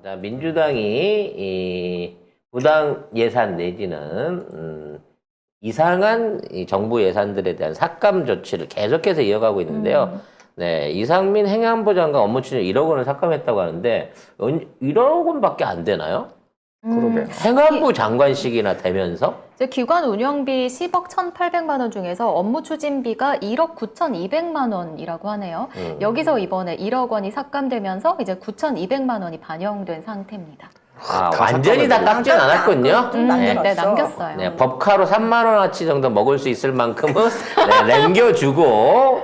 자, 민주당이 이 부당 예산 내지는 이상한 이 정부 예산들에 대한 삭감 조치를 계속해서 이어가고 있는데요. 네, 이상민 행안부 장관 업무 추진 1억 원을 삭감했다고 하는데 1억 원밖에 안 되나요? 그러게. 행안부 장관식이나 되면서? 이제 기관 운영비 10억 1,800만 원 중에서 업무 추진비가 1억 9,200만 원이라고 하네요. 여기서 이번에 1억 원이 삭감되면서 이제 9,200만 원이 반영된 상태입니다. 아, 완전히 다 깎진 않았군요. 네, 남겼어요. 네, 법카로 3만 원어치 정도 먹을 수 있을 만큼은 네, 남겨주고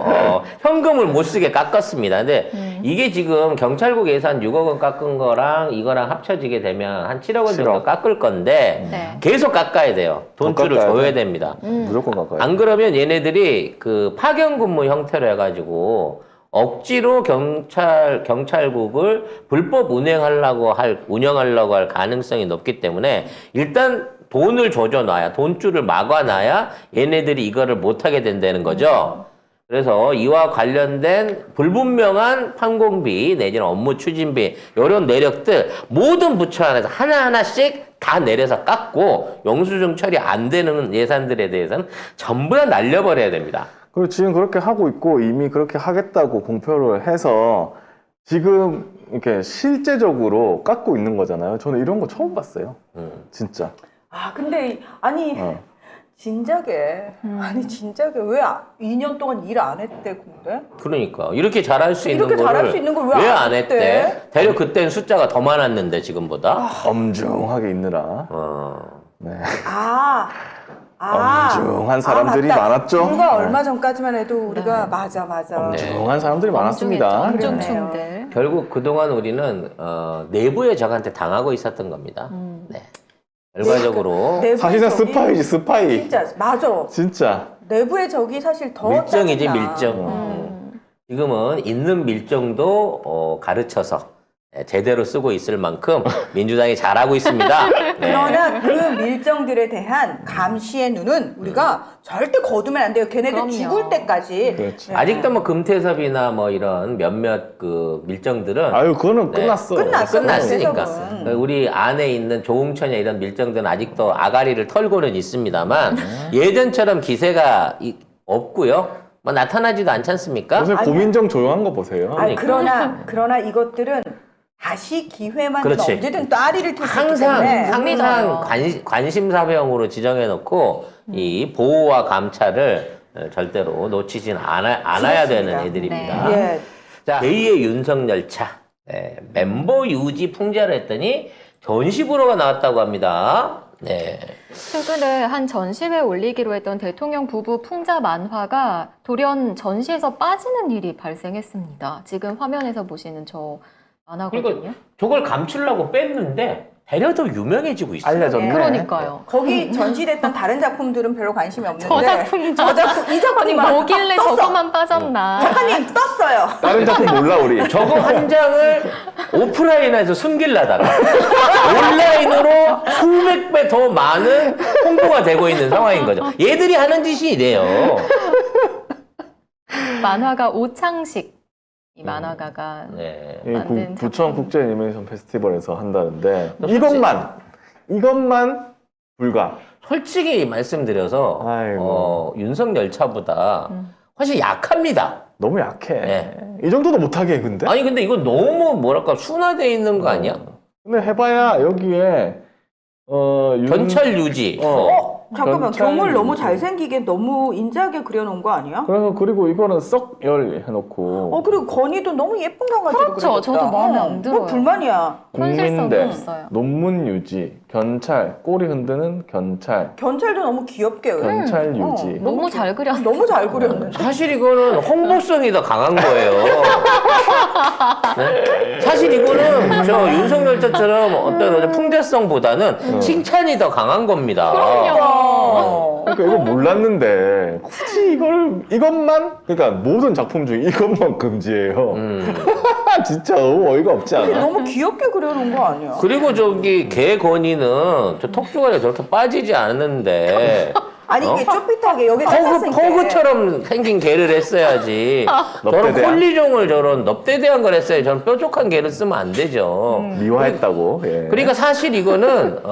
현금을 못 쓰게 깎았습니다. 근데 이게 지금 경찰국 예산 6억 원 깎은 거랑 이거랑 합쳐지게 되면 한 7억 원 정도 7억. 깎을 건데 네. 계속 깎아야 돼요. 돈줄을 깎아야 줘야 돼. 됩니다. 무조건 가까이. 안 그러면 얘네들이 그 파견 근무 형태로 해가지고 억지로 경찰국을 불법 운영하려고 할 가능성이 높기 때문에 일단 돈을 조져놔야, 돈줄을 막아놔야 얘네들이 이거를 못하게 된다는 거죠. 그래서 이와 관련된 불분명한 판공비 내지는 업무 추진비 이런 내력들 모든 부처 안에서 하나하나씩 다 내려서 깎고 영수증 처리 안 되는 예산들에 대해서는 전부 다 날려버려야 됩니다. 그리고 지금 그렇게 하고 있고 이미 그렇게 하겠다고 공표를 해서 지금 이렇게 실제적으로 깎고 있는 거잖아요. 저는 이런 거 처음 봤어요. 진짜. 아 근데 아니 진작에 왜 2년 동안 일 안 했대 근데? 그러니까 이렇게 잘할 수 있는 이렇게 잘할 수 있는 걸 왜 왜 안 안 했대? 했대? 대략 그때는 숫자가 더 많았는데 지금보다. 엄중하게 있느라. 네. 엄중한 사람들이 맞다. 많았죠. 불과 네. 얼마 전까지만 해도 우리가 맞아. 엄중한 사람들이 많았습니다. 엄중충들. 결국 그동안 우리는 내부의 적한테 당하고 있었던 겁니다. 네. 결과적으로 내부의 사실상 적이 스파이지, 스파이. 진짜 맞아. 진짜. 내부의 적이 사실 더 밀정이지 짜증나. 밀정. 지금은 있는 밀정도 가르쳐서 제대로 쓰고 있을 만큼 민주당이 잘하고 있습니다. 네. 그러나 그 밀정들에 대한 감시의 눈은 우리가 절대 거두면 안 돼요. 걔네들 그럼요. 죽을 때까지. 그렇지. 네. 아직도 뭐 금태섭이나 뭐 이런 몇몇 그 밀정들은 아유, 그거는 네. 끝났어. 끝났으니까. 금태섭은. 우리 안에 있는 조홍천이나 이런 밀정들은 아직도 아가리를 털고는 있습니다만 예전처럼 기세가 없고요. 뭐 나타나지도 않지 않습니까? 요새 고민정 조용한 거 보세요. 아니, 그러나 이것들은 다시 기회만 되면 그렇지. 언제든 또 아리를 틀 수 있기 때문에 항상 관심사병으로 지정해놓고 이 보호와 감찰을 절대로 놓치진 않아야 되는 그렇습니다. 애들입니다. 예. 자, 제2의 윤석열차 멤버 유지 풍자를 했더니 전시보로가 나왔다고 합니다. 네. 최근에 한 전시회에 올리기로 했던 대통령 부부 풍자 만화가 돌연 전시에서 빠지는 일이 발생했습니다. 지금 화면에서 보시는 저 만화거든요. 그리고 저걸 감추려고 뺐는데 되려 더 유명해지고 있어요. 알려졌네. 그러니까요. 거기 전시됐던 다른 작품들은 별로 관심이 없는데 저 작품도 이 아니 작품만 뭐길래 떴어. 저거만 빠졌나? 작가님 떴어요. 다른 작품 몰라, 우리. 저거 한 장을 오프라인에서 숨기려다가 온라인으로 수백 배 더 많은 홍보가 되고 있는 상황인 거죠. 얘들이 하는 짓이 이래요. 만화가 오창식 이 만화가가 네. 이 만든 부천 작품. 국제 애니메이션 페스티벌에서 한다는데 솔직히- 이것만 불가. 솔직히 말씀드려서 아이고. 윤석열차보다 훨씬 약합니다. 너무 약해. 네. 이 정도도 못하게 근데? 아니 근데 이건 너무 뭐랄까 순화되어 있는 거 아니야? 근데 해봐야 여기에 견찰 유지. 잠깐만 견찰 경을 너무 유지. 잘생기게 너무 인자하게 그려놓은 거 아니야? 그래서 그리고 이거는 썩열 해놓고 그리고 건이도 너무 예쁜 강아지로 그렇죠. 그려졌다. 저도 마음에 안 들어요. 뭐 불만이야. 현실성이 국민대, 없어요. 논문 유지, 견찰, 꼬리 흔드는 견찰, 견찰도 너무 귀엽게 견찰 유지. 너무 잘 그렸어. 너무 잘 그렸는데. 사실 이거는 홍보성이 더 강한 거예요. 네? 사실 이거는 저 윤석열처럼 어떤 풍자성보다는 칭찬이 더 강한 겁니다. 그러니까 이거 몰랐는데 굳이 이것만 그러니까 모든 작품 중에 이것만 금지해요. 진짜 너무 어이가 없지 않아? 너무 귀엽게 그려놓은 거 아니야? 그리고 저기 개 건이는 저 턱주머니가 저렇게 빠지지 않는데 아니 이게 쪼삐하게 여기 허그처럼 생긴 개를 했어야지. 저런 넙대대한? 콜리종을 저런 넙대대한 걸 했어야지. 저런 뾰족한 개를 쓰면 안 되죠. 미화했다고. 예. 그러니까 사실 이거는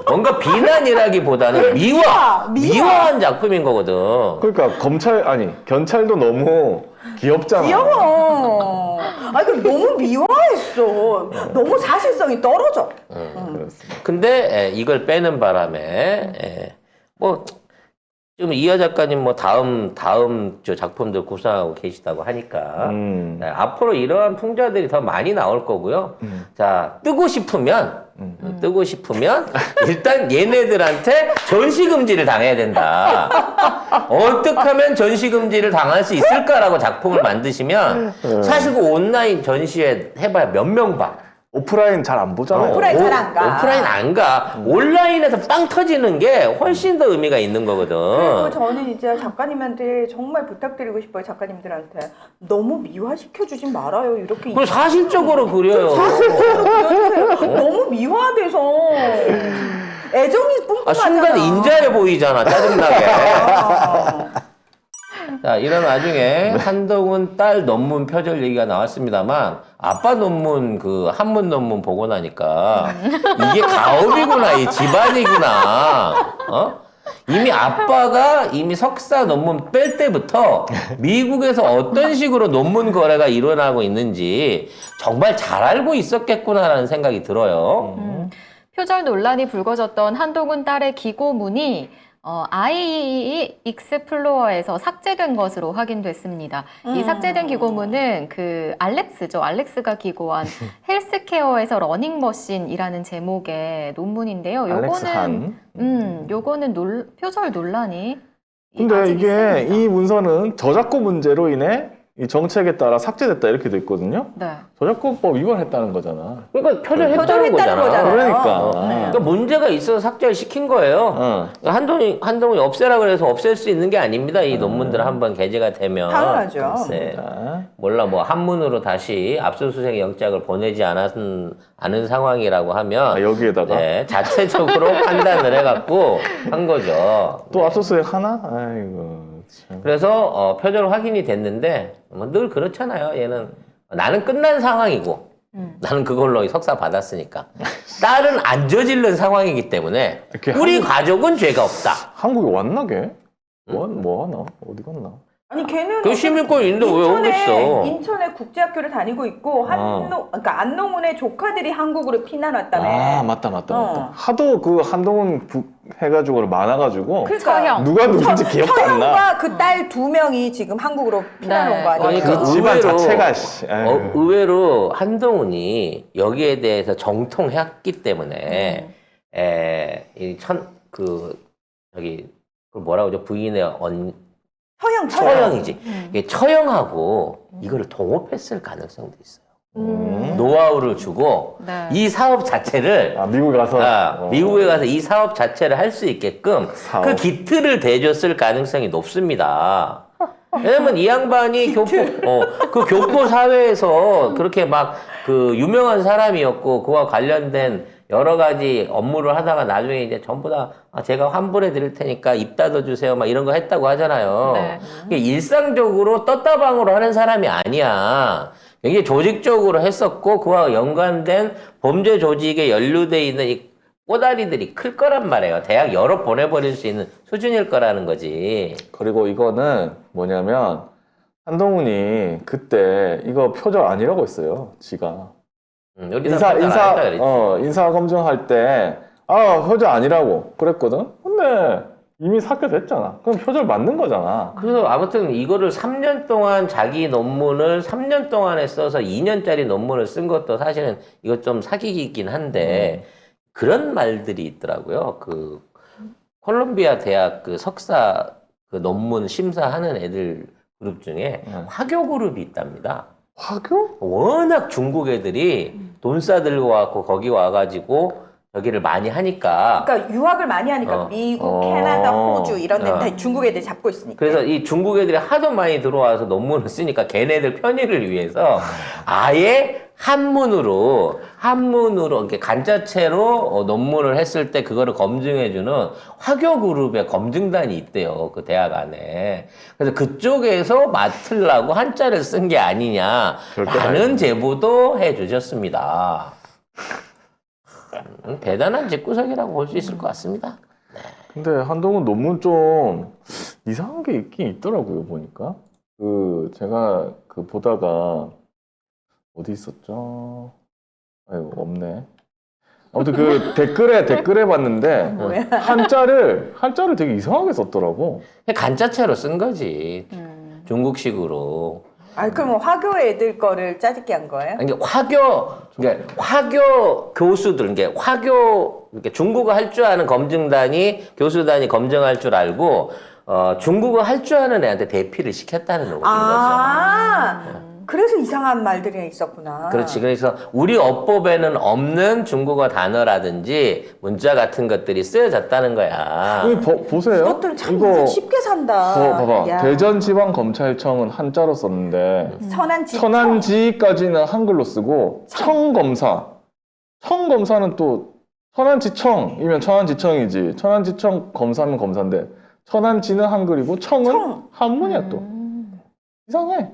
뭔가 비난이라기보다는 미화한 작품인 거거든. 그러니까 경찰도 너무 귀엽잖아. 귀여워. 아니 그 너무 미화했어. 너무 사실성이 떨어져. 그렇습니다. 근데 이걸 빼는 바람에 뭐 지금 이하 작가님 뭐 다음 저 작품들 구상하고 계시다고 하니까 앞으로 이러한 풍자들이 더 많이 나올 거고요. 자, 뜨고 싶으면 일단 얘네들한테 전시 금지를 당해야 된다. 어떻게 하면 전시 금지를 당할 수 있을까라고 작품을 만드시면 사실 그 온라인 전시회 해봐야 몇 명 봐. 오프라인 잘 안 보잖아요. 오프라인 잘 안 가. 오프라인 안 가. 온라인에서 빵 터지는 게 훨씬 더 의미가 있는 거거든. 그리고 저는 이제 작가님한테 정말 부탁드리고 싶어요. 작가님들한테 너무 미화시켜주지 말아요. 이렇게 그리고 사실적으로 그려요. 사실적으로 그려주세요. 너무 미화돼서 애정이 뿜뿜하잖아. 순간 인자해 보이잖아. 짜증나게. 자, 이런 와중에 한동훈 딸 논문 표절 얘기가 나왔습니다만 아빠 논문 그 한문 논문 보고 나니까 이게 가업이구나, 이 집안이구나. 이미 아빠가 이미 석사 논문 뺄 때부터 미국에서 어떤 식으로 논문 거래가 일어나고 있는지 정말 잘 알고 있었겠구나라는 생각이 들어요. 표절 논란이 불거졌던 한동훈 딸의 기고문이 IE 익스플로어에서 삭제된 것으로 확인됐습니다. 이 삭제된 기고문은 그 알렉스가 기고한 헬스케어에서 러닝머신이라는 제목의 논문인데요. 요거는 표절 논란이 근데 아직 이게 있습니다. 이 문서는 저작권 문제로 인해 이 정책에 따라 삭제됐다 이렇게 돼 있거든요. 네. 저작권법 위반했다는 거잖아. 그러니까 표절했다는 표절했다는 거잖아. 거잖아요. 그러니까. 그러니까 문제가 있어서 삭제를 시킨 거예요. 한동훈이 없애라 그래서 없앨 수 있는 게 아닙니다. 이 논문들 한번 게재가 되면. 당연하죠. 네. 자, 몰라 뭐 한문으로 다시 압수수색 영장을 보내지 않은 상황이라고 하면 여기에다가 네, 자체적으로 판단을 해갖고 한 거죠. 또 압수수색 하나? 아이고 참. 그래서 표절 확인이 됐는데 뭐 늘 그렇잖아요. 얘는 나는 끝난 상황이고 나는 그걸로 석사 받았으니까 딸은 안 저지른 상황이기 때문에 이렇게 우리 가족은 죄가 없다. 한국에 왔나 걔? 뭐 하나? 어디 갔나? 아니 걔는 그 시민권인데 왜 여기 있어? 인천에 국제학교를 다니고 있고 그러니까 안동훈의 조카들이 한국으로 피난왔다며. 아 맞다. 하도 그 한동훈 해가지고 많아가지고 처형. 누가 누군지 기억도 안 나. 처형과 그 딸 2명이 지금 한국으로 피난 온 거 아니에요? 그러니까 그 집안 의외로, 자체가 씨. 아유. 의외로 한동훈이 여기에 대해서 정통했기 때문에 그 뭐라고 하죠? 부인의 처형. 처형이지. 이게 처형하고 이거를 동업했을 가능성도 있어요. 노하우를 주고 네. 이 사업 자체를 미국에 가서 미국에 가서 이 사업 자체를 할 수 있게끔 사업. 그 기틀을 대줬을 가능성이 높습니다. 왜냐면 이 양반이 그 교포 사회에서 그렇게 막 그 유명한 사람이었고 그와 관련된 여러 가지 업무를 하다가 나중에 이제 전부 다 제가 환불해 드릴 테니까 입 닫아 주세요 막 이런 거 했다고 하잖아요. 네. 이게 일상적으로 떴다방으로 하는 사람이 아니야. 이게 조직적으로 했었고 그와 연관된 범죄 조직에 연루돼 있는 이 꼬다리들이 클 거란 말이에요. 대학 여러 보내버릴 수 있는 수준일 거라는 거지. 그리고 이거는 뭐냐면 한동훈이 그때 이거 표절 아니라고 했어요. 지가 인사 검증할 때 표절 아니라고 그랬거든. 근데 이미 삭제됐잖아. 그럼 표절 맞는 거잖아. 그래서 아무튼 이거를 3년 동안 자기 논문을 3년 동안에 써서 2년짜리 논문을 쓴 것도 사실은 이거 좀 사기이긴 한데 그런 말들이 있더라고요. 그 콜롬비아 대학 그 석사 그 논문 심사하는 애들 그룹 중에 화교 그룹이 있답니다. 화교? 워낙 중국 애들이 돈 싸들고 와갖고 거기 와가지고 여기를 많이 하니까. 그러니까 유학을 많이 하니까 미국, 캐나다, 호주 이런 데는 다 중국 애들 잡고 있으니까. 그래서 이 중국 애들이 하도 많이 들어와서 논문을 쓰니까 걔네들 편의를 위해서 아예 한문으로 이렇게 간자체로 논문을 했을 때 그거를 검증해주는 화교그룹의 검증단이 있대요. 그 대학 안에. 그래서 그쪽에서 맡으려고 한자를 쓴 게 절대 아니냐라는 아니죠. 제보도 해주셨습니다. 대단한 집구석이라고 볼 수 있을 것 같습니다. 근데 한동훈 논문 좀 이상한 게 있긴 있더라고요, 보니까. 제가 보다가 어디 있었죠? 아유, 없네. 아무튼 댓글에 봤는데 뭐야? 한자를 되게 이상하게 썼더라고. 간자체로 쓴 거지. 음. 중국식으로. 그럼 화교 애들 거를 짜집기 한 거예요? 이게 화교 교수들, 이게 이렇게 중국어 할 줄 아는 검증단이 교수단이 검증할 줄 알고 중국어 할 줄 아는 애한테 대피를 시켰다는 거죠. 그래서 이상한 말들이 있었구나. 그렇지. 그래서 우리 어법에는 없는 중국어 단어라든지 문자 같은 것들이 쓰여졌다는 거야. 보세요. 이것들 참 쉽게 산다. 봐봐. 야. 대전지방검찰청은 한자로 썼는데 천안지. 천안지까지는 한글로 쓰고 청검사는 또 천안지청이면 천안지청이지. 천안지청 검사면 검사인데 천안지는 한글이고 청은 한문이야 또. 이상해.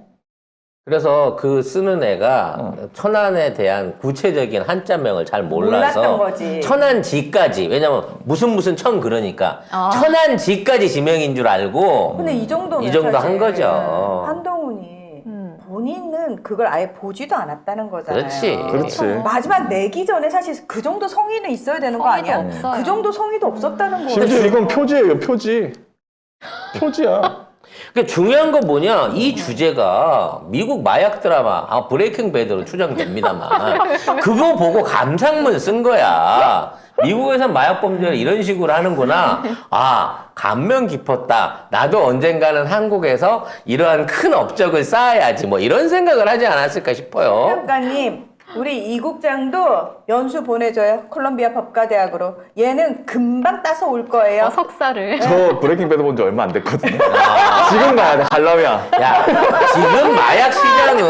그래서 그 쓰는 애가 천안에 대한 구체적인 한자명을 잘 몰라서 몰랐던 거지. 천안지까지, 왜냐면 무슨 청 그러니까 천안지까지 지명인 줄 알고 근데 이 정도면 이 정도 사실 한 거죠. 한동훈이 본인은 그걸 아예 보지도 않았다는 거잖아요. 그렇지. 그렇지. 내기 전에 사실 그 정도 성의는 있어야 되는 거 성의도 아니야? 없어요. 그 정도 성의도 없었다는 거죠. 심지어 이건 표지예요, 표지. 표지야. 그러니까 중요한 건 뭐냐, 이 주제가 미국 마약 드라마 브레이킹 배드로 추정됩니다만 그거 보고 감상문 쓴 거야. 미국에서 마약 범죄를 이런 식으로 하는구나. 감명 깊었다. 나도 언젠가는 한국에서 이러한 큰 업적을 쌓아야지. 뭐 이런 생각을 하지 않았을까 싶어요. 작가님, 우리 이 국장도 연수 보내줘요. 콜롬비아 법과대학으로. 얘는 금방 따서 올 거예요. 석사를. 저 브레이킹 배드 본 지 얼마 안 됐거든요. 지금 가야 돼, 갈라면. 야, 지금 마약 시장은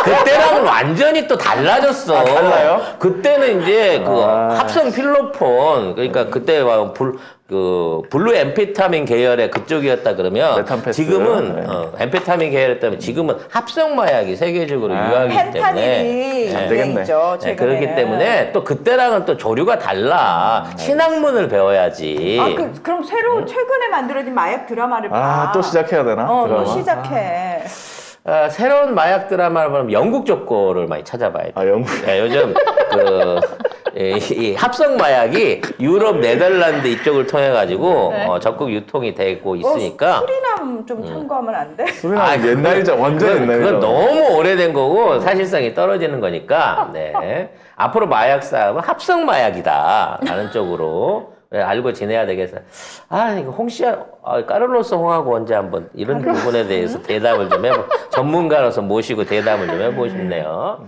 그때랑은 완전히 또 달라졌어. 달라요? 그때는 이제 아. 합성 필로폰, 그러니까 그때 막 블루 엠페타민 계열의 그쪽이었다 그러면 메탄페스. 지금은 네. 엠페타민 계열이었다면 지금은 합성 마약이 세계적으로 유행이기 때문에 펜타닐이 안 되겠네. 유행이죠. 네, 최근에는. 그렇기 때문에 또 그때랑은 또 조류가 달라. 신학문을 배워야지. 그럼 새로 최근에 만들어진 마약 드라마를 봐. 또 시작해야 되나? 또 드라마? 시작해. 새로운 마약 드라마를 보면 영국 쪽 거를 많이 찾아봐야 돼. 영국. 요즘 이 합성 마약이 유럽, 네덜란드 이쪽을 통해 가지고 네. 적극 유통이 되고 있으니까. 수리남 좀 참고하면 안 돼? 수리남 옛날이죠. 완전 옛날이죠. 그건 너무 오래된 거고 사실상이 떨어지는 거니까. 네. 앞으로 마약 싸움은 합성 마약이다라는 쪽으로 알고 지내야 되겠어요. 이거 까를로스 홍하고 언제 한번 이런 부분에 대해서 대답을 좀 전문가로서 모시고 대답을 좀 해보고 싶네요.